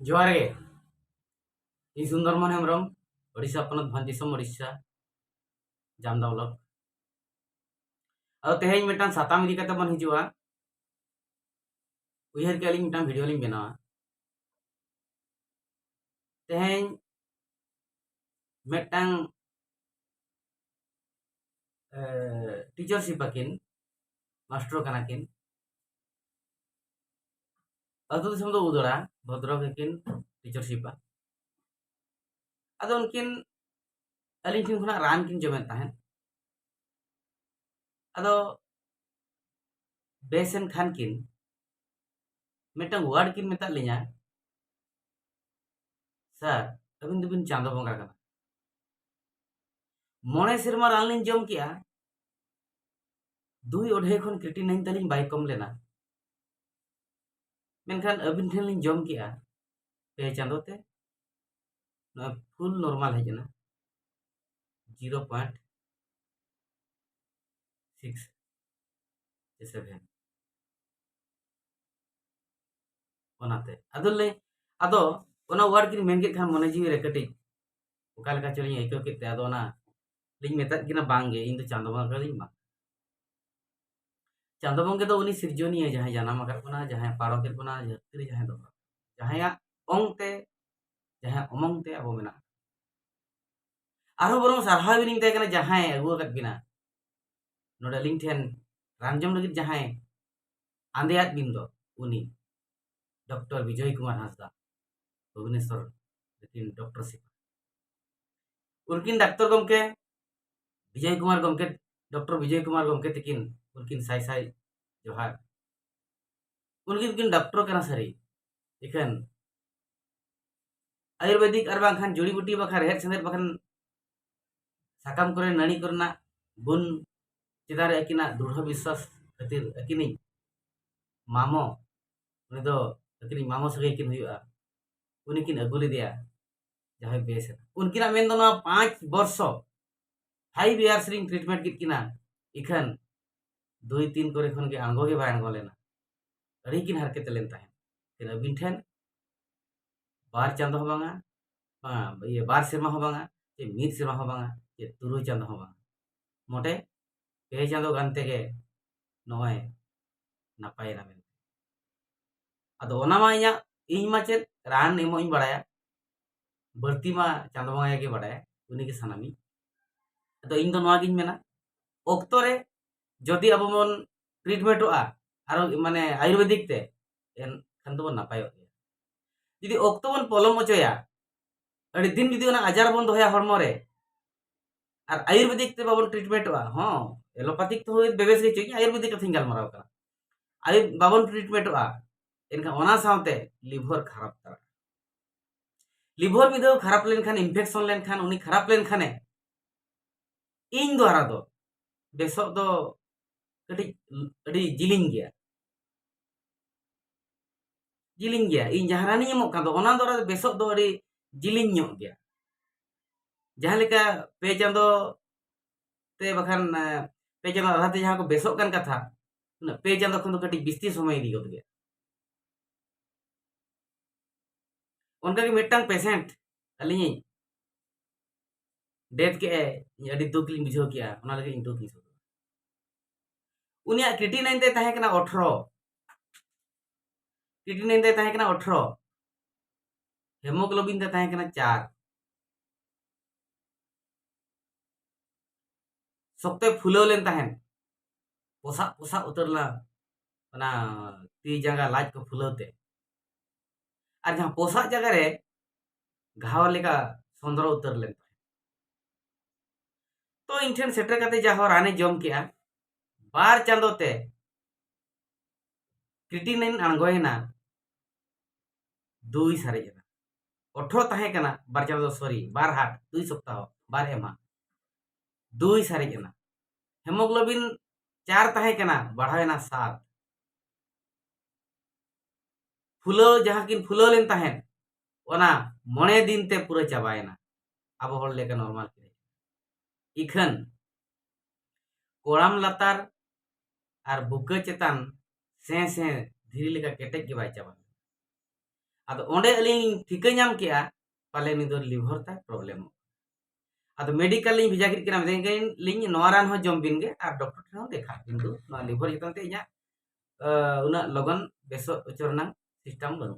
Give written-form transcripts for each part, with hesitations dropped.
जोहार गे ᱤᱧ ᱥᱩᱱᱫᱚᱨᱢᱚᱱ ᱦᱮᱢᱵᱨᱚᱢ ओडिशा ᱯᱚᱱᱚᱛ ᱵᱷᱚᱸᱡᱽ ᱫᱤᱥᱚᱢ ᱳᱰᱤᱥᱟ ᱡᱟᱢᱫᱟ ᱵᱞᱚᱠ ᱟᱫᱚ ᱛᱮᱦᱮᱧ ᱢᱤᱫᱴᱟᱝ ᱥᱟᱛᱟᱢ ᱤᱫᱤ ᱠᱟᱛᱮ ᱵᱚᱱ ᱦᱤᱡᱩᱜᱼᱟ ᱩᱭᱦᱟᱹᱨ ᱠᱮᱜᱼᱟ ᱞᱤᱧ ᱢᱤᱫᱴᱟᱝ ᱵᱷᱤᱰᱤᱭᱳ ᱞᱤᱧ ᱵᱮᱱᱟᱣᱟ ᱛᱮᱦᱮᱧ ᱢᱤᱫᱴᱟᱝ ᱴᱤᱪᱟᱨᱥᱤᱯ ᱟᱹᱠᱤन मास्टर ᱠᱟᱱᱟ ᱠᱤᱱ ᱟᱹᱛᱩ ᱫᱤᱥᱚᱢ ᱫᱚ ᱩᱫᱲᱟ ᱵᱷᱚᱫᱨᱚᱠ ᱟᱹᱠᱤन ᱴᱤᱪᱟᱨᱥᱤᱯᱟ ᱟᱫᱚ ᱩᱱᱠᱤन ᱟᱹᱞᱤᱧ ᱴᱷᱮᱱ ᱠᱷᱚᱱᱟᱜ ᱨᱟᱱ ᱠᱤᱱ ᱡᱚᱢᱮᱫ ᱛᱟᱦᱮᱸᱫ ᱟᱫᱚ ᱵᱮᱥᱮᱱ ᱠᱷᱟᱱ ᱠᱤᱱ ᱢᱤᱫᱴᱟᱝ ᱳᱣᱟर्ड ᱠᱤन ᱢᱮᱛᱟᱫ ᱞᱤᱧᱟ ᱥᱟᱨ ᱟᱹᱵᱤᱱ ᱫᱚᱵᱤᱱ ᱪᱟᱸᱫᱳ ᱵᱚᱸᱜᱟ ᱠᱟᱱᱟ ᱢᱚᱬᱮ ᱥᱮᱨᱢᱟ ᱨᱟᱱ ᱞᱤᱧ ᱡᱚᱢ ᱠᱮᱜᱼᱟ दुई ओढ़े खन क्रिटिनाइन तालिंग बाय कम लेना मेनखान अबिन ठेन लिंग जम किया पे चांदो ते फुल नॉर्मल है जना 0.67 ओनाते अदले अदो ओना वर्ड किन मेन के खान मने जीवी रे कटी ओका लेका चलिंग आइको केते अदो ना लिंग मेता किना बांगे इन तो चांदो बंगा लिंग मा चांदो बंगे तो उनी सिरजोनी है जहां जाना मगर कोना जहां पारो के कोना जत्री जहां दो जहां ओंगते जहां ओमंगते अबो मेना आरो बरम सारहा बिनिंग ते कना जहां अगु कत बिना नोडे लिंग ठेन रानजम लगित जहां आंदेयात बिन दो उनी डॉक्टर विजय कुमार हांसदा भुवनेश्वर लेकिन doctor SIP उनकिन doctor गमके Vijay Kumar गमके doctor Vijay Kumar गमके तकिन उनकिन Sai Sai जोहार उनकिन किन डॉक्टर कना सरी इखन आयुर्वेदिक और बाखान जुड़ी बूटी बाखा रेहत संदेर बाखान साकाम करे नणी करना गुण चिदारे अकिना दृढ़ विश्वास खातिर अकिनी मामो उनी दो अकिनी मामो सगे किन हुआ उनी किन अगुले दिया जहां बेस उनकिना मेन दो ना 5 वर्ष 5 इयर्स रिंग ट्रीटमेंट कित किना इखन 2-3 करे खन के आंगो के बाय आंगो लेना अड़ी किन हरकत लेन ताहें तेन अबिन ठेन बार चांदो हो बांगा ये बार सेमा हो बांगा ये मीत सेमा हो बांगा ये तुरु चांदो हो बांगा मोटे पे चांदो गानते के नोय नापाय ना मेन अदो ओना मा इया इन मा चेत रान एमो इन बड़ाया बर्ती मा चांदो बंगा के बड़ाया उनी के सनामी अदो इन दो नोआ गिन मेना ओक्तो रे जदि अब मन ट्रीटमेंट आ आरो माने आयुर्वेदिक ते एन खान दो नापाय जदि ओक्तो बन पलम मचोया अड़ी दिन जदि ओना आजार बन दोया हरमो रे और आयुर्वेदिक ते बाबन ट्रीटमेंट आ हां एलोपैथिक तो होय बेबेस के चोई आयुर्वेदिक कथिन गाल मराव का आयु बाबन ट्रीटमेंट आ इनका ओना सावते लिवर खराब तरा लिवर मिदो खराब लेन खान इन्फेक्शन लेन खान उनी खराब लेन खाने इन द्वारा दो बेसो दो कटी अड़ी जिलिंग गया इन जहां रानी एमो का दो ओना द्वारा बेसो दो अड़ी जिलिंग ᱧᱚᱜ गया जहां लेका पे चांदो ते बखान पे चांदो आधा ते जहां को बेसो कान कथा ना पे चांदो खन दो कटी बिस्ती समय दी गद गया उनका के मिटंग पेशेंट अलिनी डेथ के अड़ी दुख लिंग बुझो किया ओना लगे इन दुख लिसो उनिया क्रिटिनाइन ते ताहे कना 18 क्रिटिनाइन ते ताहे कना 18 हेमोग्लोबिन ते ताहे कना 4 सकते फुलो लेन ताहेन पोसा पोसा उतरला ना ती जगह लाज को फुलते और जहां पोसा जगह रे घाव लेका सुंदर उतर लेन तो इन ठेन सेटर कते जाहो राने जम किया बार चांदो ते क्रिटिनाइन अणगोयना 2 सारे जना 18 ताहे कना बार चांदो सॉरी बार हाट 2 सप्ताह बार एमा 2 सारे जना हेमोग्लोबिन 4 ताहे कना बढ़ावेना 7 फुलो जहां किन फुलो लेन ताहेन ओना मणे दिन ते पूरा चाबायना अब होड़ लेका नॉर्मल के इखन कोड़ाम लतार और बुका चेतान से धीरे लेका केटेक के बाय चाबा आदो ओंडे अलिंग ठिका नाम किया पाले नि दो लिवर ता प्रॉब्लम आदो मेडिकल लिंग भिजा किट केना मेदें लिंग नोआ रान हो जम बिन गे आर डॉक्टर ठेन देखा किंतु नोआ लिवर जतन ते इया उना लगन बेसो उचरना सिस्टम बनु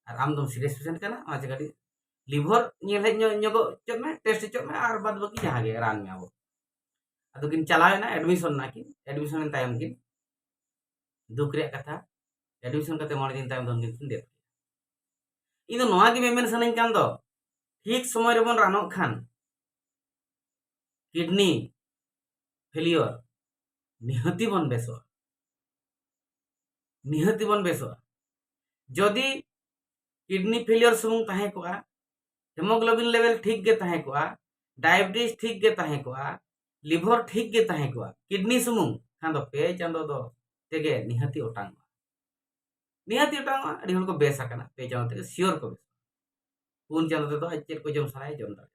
आर आम दम सीरियस पेशेंट kana आ जगह लिवर नियल हेज न्योगो चोक में टेस्ट चोक में आर बाद बाकी जहां गे रान में आबो आदो किन चलावेना एडमिशन ना किन एडमिशन तायम किन दुख रे कथा एडमिशन कते मोर दिन तायम दन किन दे इन नोआ गे मेमेन सनन कान दो ठीक समय रे बन रानो खान किडनी फेलियर निहति बन बेसो जदि किडनी फेलियर सुमुंग ताहे को हेमोग्लोबिन लेवल ठीक गे ताहे को डायबिटीज ठीक गे ताहे को लिवर ठीक गे ताहे को किडनी सुमुंग खान दो पे चांदो दो तेगे निहति ओटांग अड़ी हल को बेस आकना पे चांदो तेगे सियोर को बेस पुन चांदो तो चेक को जम साराय जम दा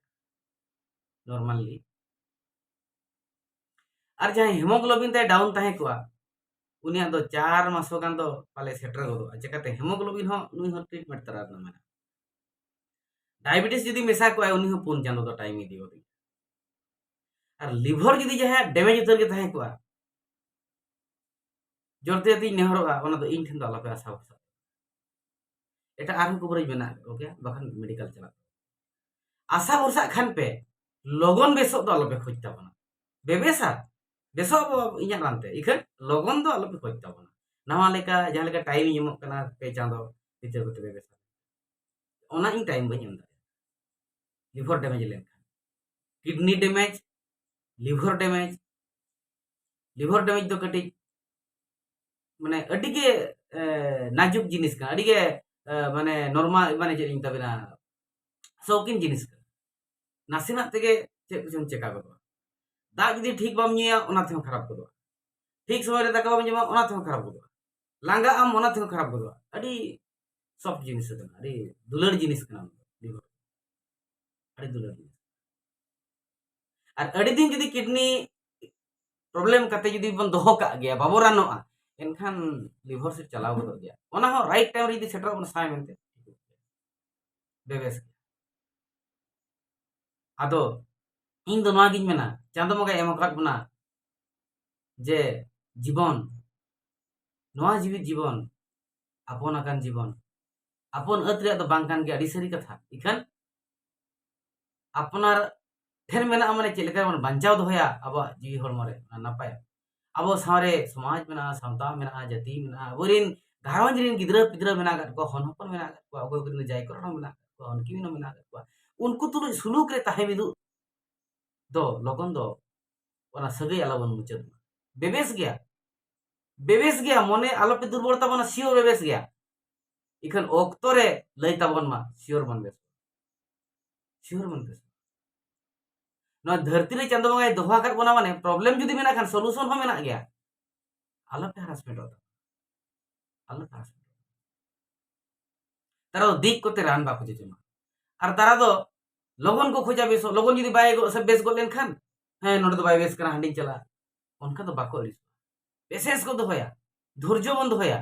नॉर्मली और जहां हेमोग्लोबिन ते डाउन ताहे को उनिया दो 4 मासो गान दो पाले सेटर गो चेकाते हेमोग्लोबिन हो नुई हो ट्रीटमेंट तरा ना मेना डायबिटीज जदी मेसा को उनी हो पुन चांदो दो टाइम इदी होदी और लिवर जदी जहां डैमेज उतर के ताहे को जोरते दी नेहरोगा ओना दो इन ठन दो आलापे आशा भरसा एटा आरहु कवरेज मेना ओके बखन मेडिकल चला आशा भरसा खान पे लगन बेसो दो आलापे खोज ताबना बेबेसा बेसो इया रानते इखन लगन दो आलापे खोज ताबना नवा लेका जहां लेका टाइम एमो कना पे चांदो भीतर भीतर बेबेसा ओना इन टाइम बኝ एम दा लिवर डैमेज लेन किडनी डैमेज लिवर डैमेज दो कटी माने अडिगे नाजुक जिनिस का अडिगे माने नॉर्मल माने जे इन तबेना शौकीन जिनिस का नासिना तेगे चेक कुछ चेका गो दा जदी ठीक बाम निया ओना थे खराब गो ठीक समय रे दाका बाम जमा ओना थे खराब गो लांगा आम ओना थे खराब गो अडी सॉफ्ट जिनिस का अडी दुलड़ जिनिस का लिवर अडी दुलड़ जिनिस और अडी दिन जदी किडनी प्रॉब्लम कते जदी बन दोहो का गया बाबो रानोआ एनखान लिवर से चलाव गो गया ओना हो राइट टाइम रे जदी सेटर बन साय मेनते बेबेस आदो इन दो नोआ गिन मेना चांदो मगा एम काट बना जे जीवन नोआ जीवित जीवन आपन आकान जीवन आपन अत रे दो बांकान के अडी सरी कथा इखन आपनार ठेन मेना माने चेलेका मन बांचाव दोया अब जीवी हरमो रे नापाय अब सारे समाज मेना सावता मेना जाति मेना बोरिन घारवंज रिन गिद्रा पिद्रा मेना गट को हनपन मेना गट को अगो गुन जाय करो मेना को उनकी मेना मेना गट को उनको तुलु सुलूक रे ताहे मिदु दो लगन दो ओना सगे आला बन मुचद बेबेस गया मने आलो पे दुर्बलता बना सियोर बेबेस गया इखन ओक्तो रे लई ताबन मा सियोर बन बेस ना धरती रे चंदो बंगाय दोहा कर बना माने प्रॉब्लम जुदी मेना खान सॉल्यूशन हो मेना गया आलो पे हरासमेंट होता तारा दिक कोते रान बा खोजे जमा और तारा दो लगन को खोजा बेसो लगन जुदी बाय गो सब बेस गो लेन खान हे नोड दो बाय बेस कना हंडी चला उनका तो बाको अड़िस पेशेंस को दोया धैर्य बन दोया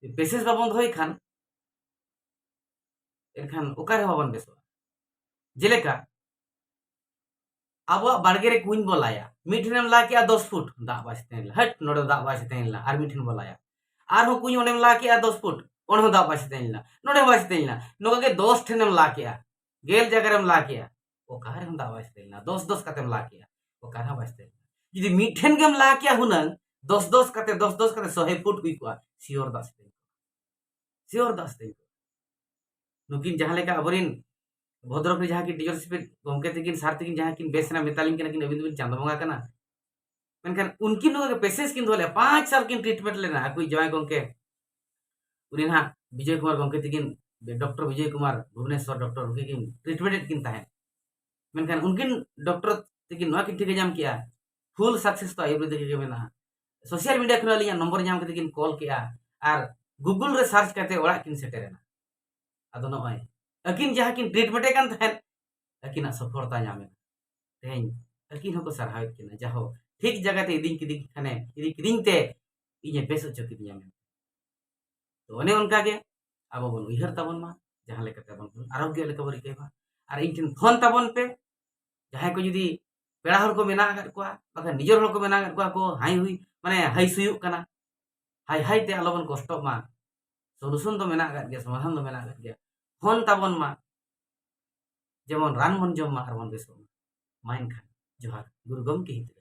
पेशेंस बा बन दोय खान एनखान ओकारे बाबन बेसो जेलेका अब बाड़गे रे कुइन बोलाया मिठनेम ला के 10 फुट दा बासतेन हट नोडे दा बासतेन ला आर मिठन बोलाया आर हो कुइन ओनेम ला के 10 फुट ओन हो दा बासतेन ला नोडे बासतेन ला नोगा के 10 ठनेम ला के गेल जगरम ला के ओ कारे हम दा बासतेन ला 10 कतेम ला के ओ कारा बासतेन यदि मिठन गेम ला के हुनन 10 कते 10 कते 100 फुट हुई को सियोर दासतेन नुकिन जहां लेका अबरिन भद्रक जहां की टीचर स्पीड गमके तकिन सार तकिन जहां किन बेसना मेतालिन कना किन अबिन चांदो बंगा कना मेनखान उनकिन लोग के पेशेंस किन धोले 5 साल किन ट्रीटमेंट लेना कोई जवाय गमके उनी ना विजय कुमार गमके तकिन डॉक्टर विजय कुमार भुवनेश्वर डॉक्टर उनके किन ट्रीटमेंट किन ताहे मेनखान उनकिन डॉक्टर तकिन नोआ किन ठीक जाम किया फुल सक्सेस तो आयुर्वेद के मेना सोशल मीडिया खना लिया नंबर जाम के तकिन कॉल किया और गूगल रे सर्च करते ओड़ा किन सेटेरेना अदो नोय अकिन जहां किन ट्रीटमेंट कान थान अकिन सफलता नामे तेन अकिन हको सरहाव किना जहो ठीक जगह ते इदिन किदिन खाने इदिन किदिन ते इने बेस चकिदिया में तो ओने उनका के अब बन उयहर ताबन मा जहाँ लेकाते बन आरोग्य लेका बन रिकाय मा और इन ठेन फोन ताबन पे जहाँ को जुदी पेड़ा हर को मेना आकाद कोआ बाखा निजर हर को मेना आकाद कोआ को हाई हुई माने हाई सुयुग कना हाई हाई ते आलोबन कष्ट मा सलूशन तो मेना आकाद गया समाधान तो मेना आकाद गया फोन ताबन मा जेमन रान बन जम मा आर बन बेसो मा एनखान जोहार गुरु गमके हित